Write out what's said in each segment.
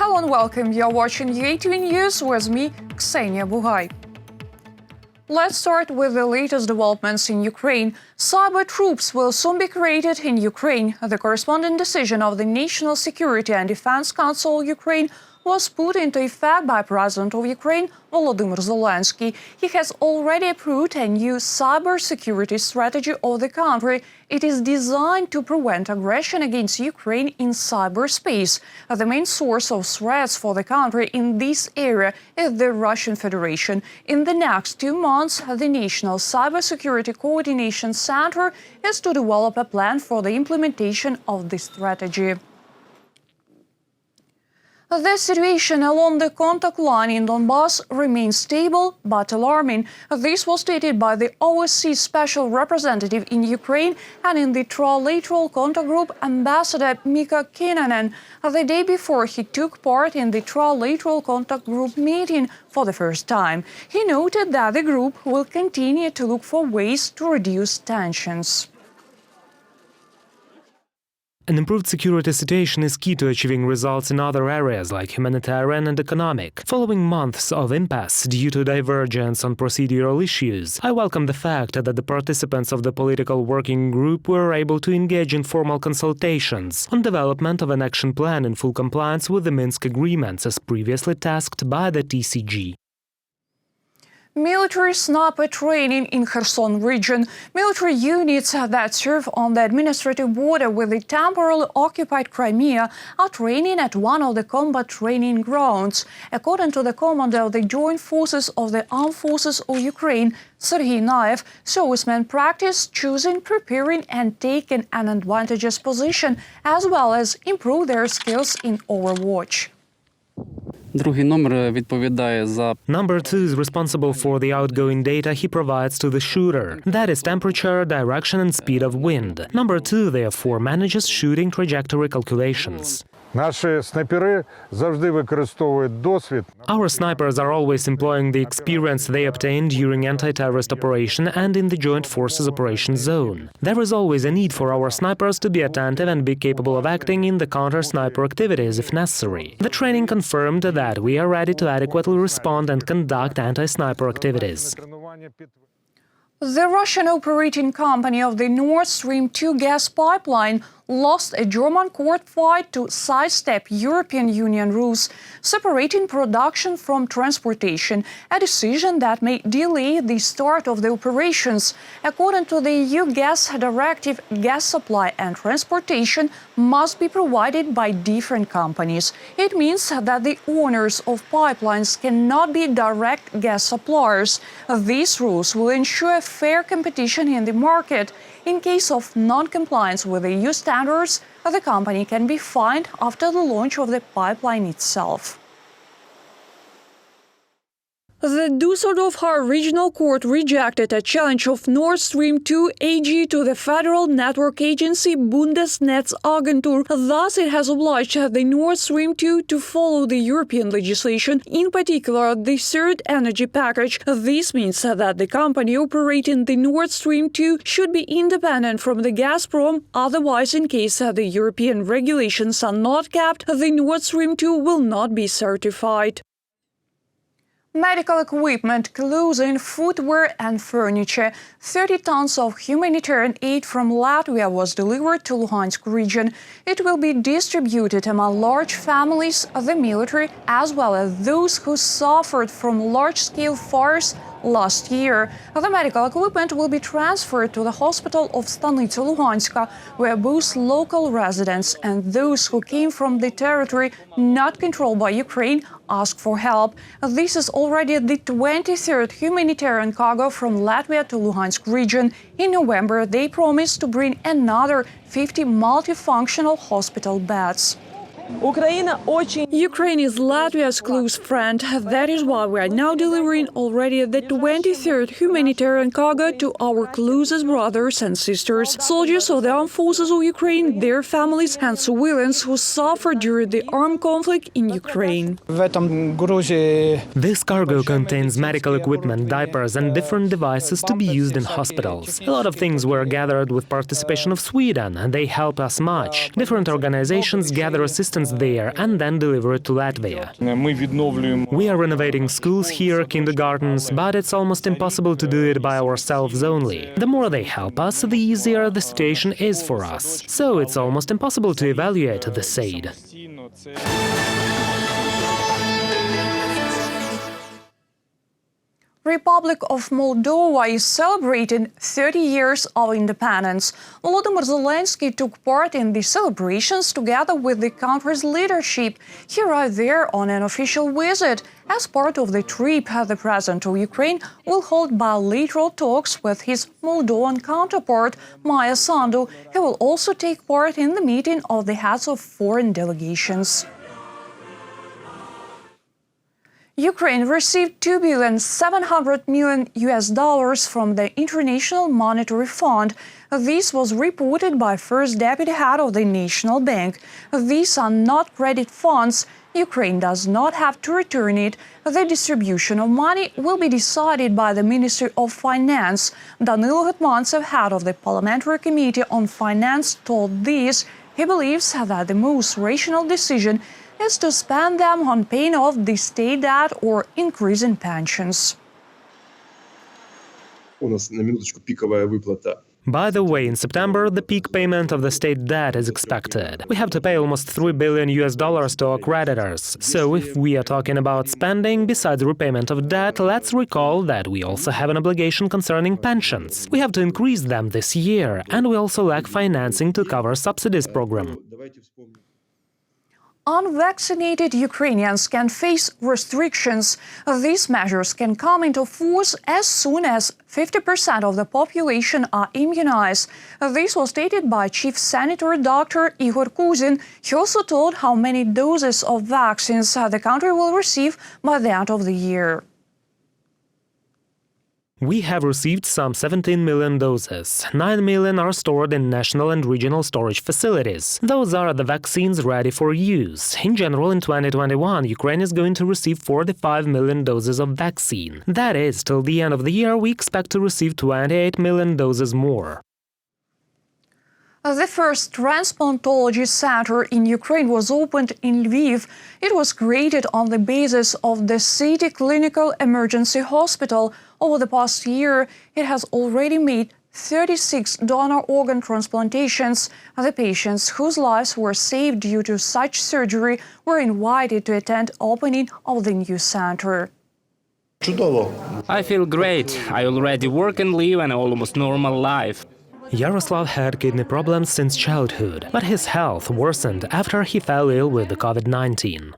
Hello and welcome. You're watching UATV News with me, Ksenia Bugay. Let's start with the latest developments in Ukraine. Cyber troops will soon be created in Ukraine. The corresponding decision of the National Security and Defense Council of Ukraine was put into effect by President of Ukraine, Volodymyr Zelenskyy. He has already approved a new cybersecurity strategy of the country. It is designed to prevent aggression against Ukraine in cyberspace. The main source of threats for the country in this area is the Russian Federation. In the next 2 months, the National Cybersecurity Coordination Center is to develop a plan for the implementation of this strategy. The situation along the contact line in Donbas remains stable but alarming. This was stated by the OSCE Special Representative in Ukraine and in the Trilateral Contact Group Ambassador Mika Kinnanen the day before he took part in the Trilateral Contact Group meeting for the first time. He noted that the group will continue to look for ways to reduce tensions. An improved security situation is key to achieving results in other areas like humanitarian and economic. Following months of impasse due to divergence on procedural issues, I welcome the fact that the participants of the political working group were able to engage in formal consultations on development of an action plan in full compliance with the Minsk agreements as previously tasked by the TCG. Military sniper training in Kherson region. Military units that serve on the administrative border with the temporarily occupied Crimea are training at one of the combat training grounds. According to the commander of the Joint Forces of the Armed Forces of Ukraine, Serhiy Naev, servicemen practice choosing, preparing and taking an advantageous position, as well as improve their skills in Overwatch. Number 2 is responsible for the outgoing data he provides to the shooter. That is temperature, direction and speed of wind. Number 2, therefore, manages shooting trajectory calculations. Our snipers are always employing the experience they obtained during anti-terrorist operation and in the Joint Forces operation zone. There is always a need for our snipers to be attentive and be capable of acting in the counter-sniper activities if necessary. The training confirmed that we are ready to adequately respond and conduct anti-sniper activities. The Russian operating company of the Nord Stream 2 gas pipeline lost a German court fight to sidestep European Union rules separating production from transportation, a decision that may delay the start of the operations. According to the EU gas directive, gas supply and transportation must be provided by different companies. It means that the owners of pipelines cannot be direct gas suppliers. These rules will ensure fair competition in the market. In case of non-compliance with the EU standards, the company can be fined after the launch of the pipeline itself. The Düsseldorf Regional Court rejected a challenge of Nord Stream 2 AG to the Federal Network Agency Bundesnetzagentur. Thus, it has obliged the Nord Stream 2 to follow the European legislation, in particular the third energy package. This means that the company operating the Nord Stream 2 should be independent from the Gazprom. Otherwise, in case the European regulations are not kept, the Nord Stream 2 will not be certified. Medical equipment, clothing, footwear and furniture. 30 tons of humanitarian aid from Latvia was delivered to Luhansk region. It will be distributed among large families, the military, as well as those who suffered from large-scale fires last year. The medical equipment will be transferred to the hospital of Stanitsa Luhanska, where both local residents and those who came from the territory not controlled by Ukraine ask for help. This is already the 23rd humanitarian cargo from Latvia to Luhansk region. In November, they promised to bring another 50 multifunctional hospital beds. Ukraine is Latvia's close friend. That is why we are now delivering already the 23rd humanitarian cargo to our closest brothers and sisters, soldiers of the armed forces of Ukraine, their families and civilians who suffered during the armed conflict in Ukraine. This cargo contains medical equipment, diapers and different devices to be used in hospitals. A lot of things were gathered with participation of Sweden, and they help us much. Different organizations gather assistance vaccines there and then deliver it to Latvia. We are renovating schools here, kindergartens, but it's almost impossible to do it by ourselves only. The more they help us, the easier the situation is for us. So it's almost impossible to evaluate this aid. Republic of Moldova is celebrating 30 years of independence. Volodymyr Zelenskyy took part in the celebrations together with the country's leadership. He arrived there on an official visit. As part of the trip, the president of Ukraine will hold bilateral talks with his Moldovan counterpart, Maia Sandu. He will also take part in the meeting of the heads of foreign delegations. Ukraine received $2.7 billion from the International Monetary Fund. This was reported by First Deputy Head of the National Bank. These are not credit funds. Ukraine does not have to return it. The distribution of money will be decided by the Ministry of Finance. Danilo Hetmantsev, head of the Parliamentary Committee on Finance, told this. He believes that the most rational decision is to spend them on paying off the state debt or increasing pensions. By the way, in September, the peak payment of the state debt is expected. We have to pay almost $3 billion to our creditors. So if we are talking about spending, besides repayment of debt, let's recall that we also have an obligation concerning pensions. We have to increase them this year, and we also lack financing to cover subsidies program. Unvaccinated Ukrainians can face restrictions. These measures can come into force as soon as 50% of the population are immunized. This was stated by Chief Sanitary Dr. Igor Kuzin. He also told how many doses of vaccines the country will receive by the end of the year. We have received some 17 million doses. 9 million are stored in national and regional storage facilities. Those are the vaccines ready for use. In general, in 2021, Ukraine is going to receive 45 million doses of vaccine. That is, till the end of the year, we expect to receive 28 million doses more. The first Transplantology center in Ukraine was opened in Lviv. It was created on the basis of the City Clinical Emergency Hospital. Over the past year, it has already made 36 donor organ transplantations. The patients whose lives were saved due to such surgery were invited to attend opening of the new center. I feel great. I already work and live an almost normal life. Yaroslav had kidney problems since childhood, but his health worsened after he fell ill with the COVID-19.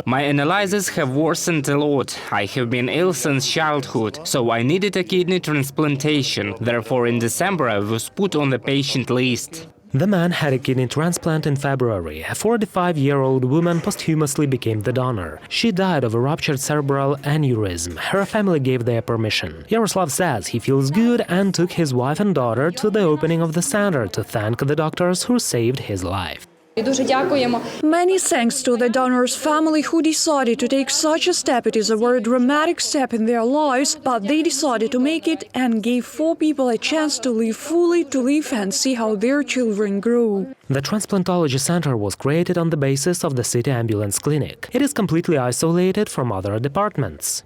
My analyses have worsened a lot. I have been ill since childhood, so I needed a kidney transplantation. Therefore, in December, I was put on the patient list. The man had a kidney transplant in February. A 45-year-old woman posthumously became the donor. She died of a ruptured cerebral aneurysm. Her family gave their permission. Yaroslav says he feels good and took his wife and daughter to the opening of the center to thank the doctors who saved his life. Many thanks to the donor's family who decided to take such a step. It is a very dramatic step in their lives, but they decided to make it and gave 4 people a chance to live fully, to live and see how their children grow. The Transplantology Center was created on the basis of the city ambulance clinic. It is completely isolated from other departments.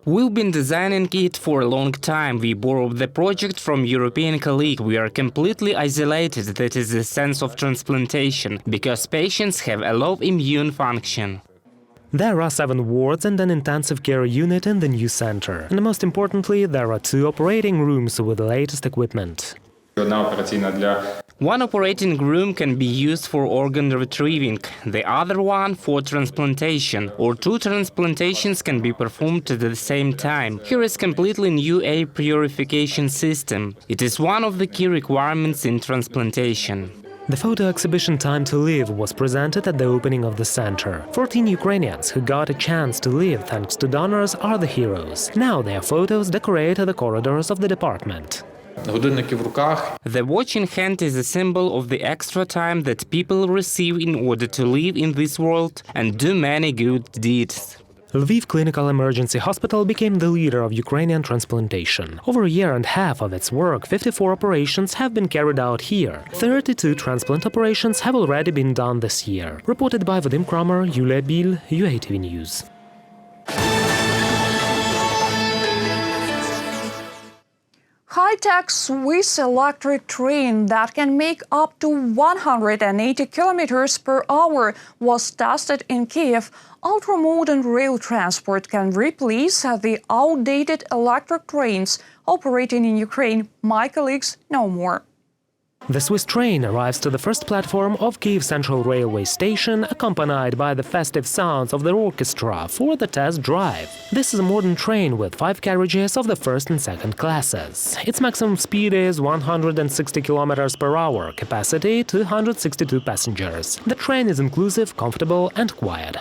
We've been designing it for a long time. We borrowed the project from European colleague. We are completely isolated, that is the sense of transplantation, because patients have a low immune function. There are 7 wards and an intensive care unit in the new center. And most importantly, there are 2 operating rooms with the latest equipment. One operating room can be used for organ retrieving, the other one for transplantation, or 2 transplantations can be performed at the same time. Here is completely new air purification system. It is one of the key requirements in transplantation. The photo exhibition Time to Live was presented at the opening of the center. 14 Ukrainians who got a chance to live thanks to donors are the heroes. Now their photos decorate the corridors of the department. The watch in hand is a symbol of the extra time that people receive in order to live in this world and do many good deeds. Lviv Clinical Emergency Hospital became the leader of Ukrainian transplantation. Over a year and a half of its work, 54 operations have been carried out here. 32 transplant operations have already been done this year. Reported by Vadim Kramer, Yulia Bil, UATV News. High-tech Swiss electric train that can make up to 180 kilometers per hour was tested in Kyiv. Ultra-modern rail transport can replace the outdated electric trains operating in Ukraine. My colleagues know more. The Swiss train arrives to the first platform of Kyiv Central Railway Station, accompanied by the festive sounds of the orchestra for the test drive. This is a modern train with 5 carriages of the first and second classes. Its maximum speed is 160 km per hour, capacity 262 passengers. The train is inclusive, comfortable and quiet.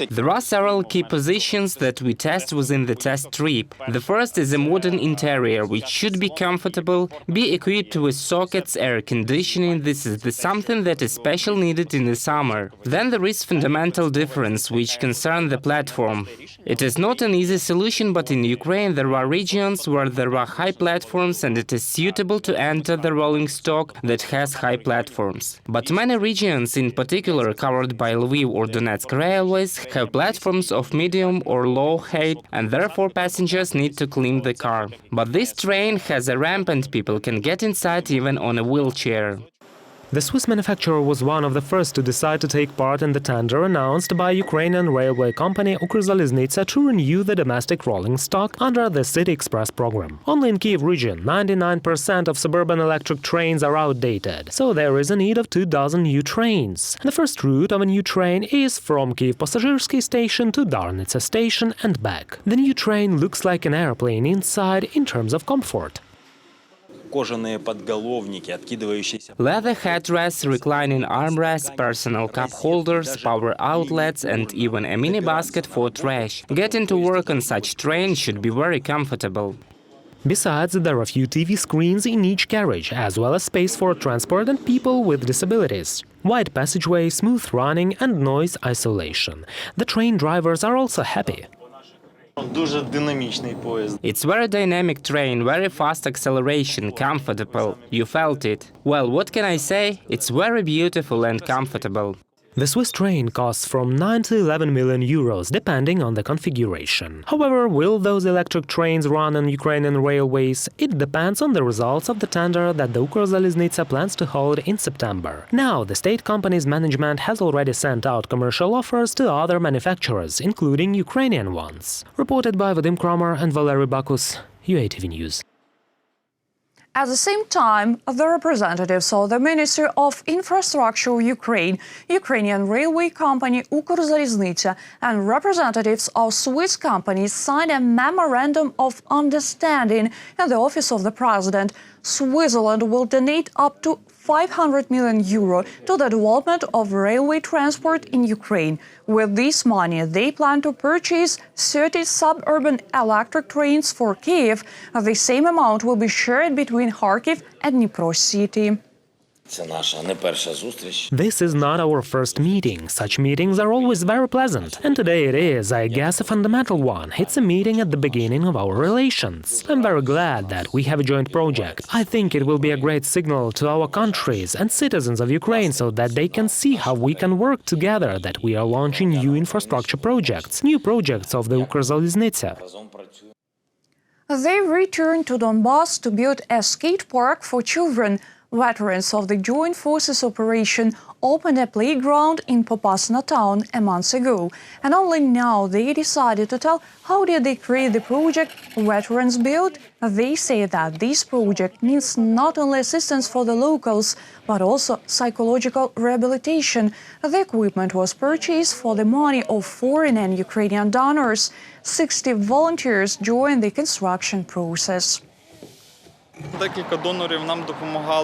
There are several key positions that we test within the test trip. The first is a modern interior, which should be comfortable, be equipped with sockets, air conditioning. This is something that is special needed in the summer. Then there is fundamental difference, which concern the platform. It is not an easy solution, but in Ukraine there are regions where there are high platforms and it is suitable to enter the rolling stock that has high platforms. But many regions, in particular covered by Lviv or Donetsk railways, have platforms of medium or low height, and therefore passengers need to clean the car. But this train has a ramp and people can get inside even on a wheelchair. The Swiss manufacturer was one of the first to decide to take part in the tender announced by Ukrainian railway company Ukrzaliznytsia to renew the domestic rolling stock under the City Express program. Only in Kyiv region, 99% of suburban electric trains are outdated, so there is a need of 24 new trains. The first route of a new train is from Kyiv Passazhirsky station to Darnitsa station and back. The new train looks like an airplane inside in terms of comfort. Leather headrests, reclining armrests, personal cup holders, power outlets and even a mini basket for trash. Getting to work on such train should be very comfortable. Besides, there are few TV screens in each carriage, as well as space for transport and people with disabilities. Wide passageway, smooth running and noise isolation. The train drivers are also happy. It's very dynamic train, very fast acceleration, comfortable. You felt it. Well, what can I say? It's very beautiful and comfortable. The Swiss train costs from 9 to 11 million euros, depending on the configuration. However, will those electric trains run on Ukrainian railways? It depends on the results of the tender that the Ukrzaliznytsia plans to hold in September. Now, the state company's management has already sent out commercial offers to other manufacturers, including Ukrainian ones. Reported by Vadim Kramer and Valery Bakus, UATV News. At the same time, the representatives of the Ministry of Infrastructure of Ukraine, Ukrainian railway company Ukrzaliznytsia, and representatives of Swiss companies signed a Memorandum of Understanding in the Office of the President. Switzerland will donate up to 500 million euro to the development of railway transport in Ukraine. With this money, they plan to purchase 30 suburban electric trains for Kyiv. The same amount will be shared between Kharkiv and Dnipro city. This is not our first meeting. Such meetings are always very pleasant. And today it is, I guess, a fundamental one. It's a meeting at the beginning of our relations. I'm very glad that we have a joint project. I think it will be a great signal to our countries and citizens of Ukraine so that they can see how we can work together, that we are launching new infrastructure projects, new projects of the Ukrzaliznytsia. They returned to Donbas to build a skate park for children. Veterans of the Joint Forces operation opened a playground in Popasna town a month ago, and only now they decided to tell how did they create the project veterans built. They say that this project means not only assistance for the locals, but also psychological rehabilitation. The equipment was purchased for the money of foreign and Ukrainian donors. 60 volunteers joined the construction process.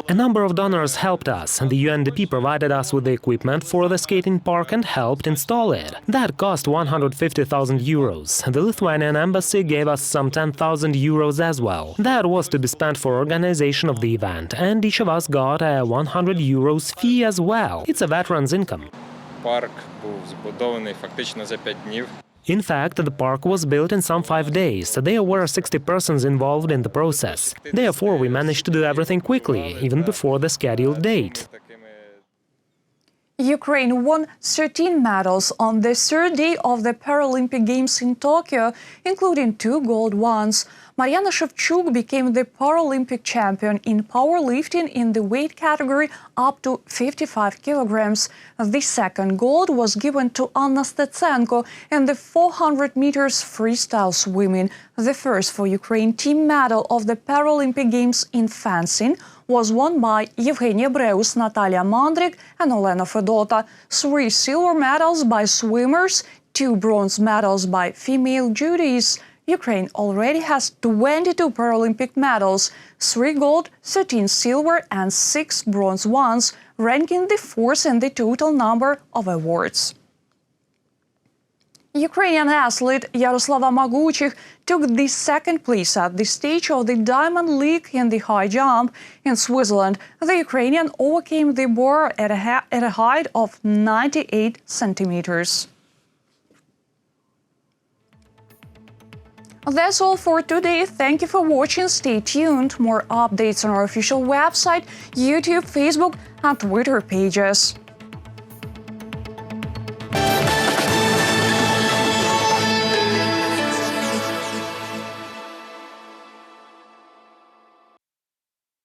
A number of donors helped us, and the UNDP provided us with the equipment for the skating park and helped install it. That cost 150,000 euros. The Lithuanian embassy gave us some 10,000 euros as well. That was to be spent for organization of the event, and each of us got a 100 euros fee as well. It's a veteran's income. парк був збудований фактично за 5 днів. In fact, the park was built in some 5 days. There were 60 persons involved in the process. Therefore, we managed to do everything quickly, even before the scheduled date. Ukraine won 13 medals on the third day of the Paralympic Games in Tokyo, including 2 gold ones. Mariana Shevchuk became the Paralympic champion in powerlifting in the weight category up to 55 kilograms. The second gold was given to Anna Stetsenko in the 400 meters freestyle swimming. The first for Ukraine team medal of the Paralympic Games in fencing was won by Yevgenia Breus, Natalia Mandrik and Olena Fedota. 3 silver medals by swimmers, 2 bronze medals by female judoists. Ukraine already has 22 Paralympic medals, 3 gold, 13 silver and 6 bronze ones, ranking the 4th in the total number of awards. Ukrainian athlete Yaroslava Maguchik took the second place at the stage of the Diamond League in the high jump in Switzerland. The Ukrainian overcame the bar at a height of 98 centimeters. That's all for today. Thank you for watching. Stay tuned. More updates on our official website, YouTube, Facebook, and Twitter pages.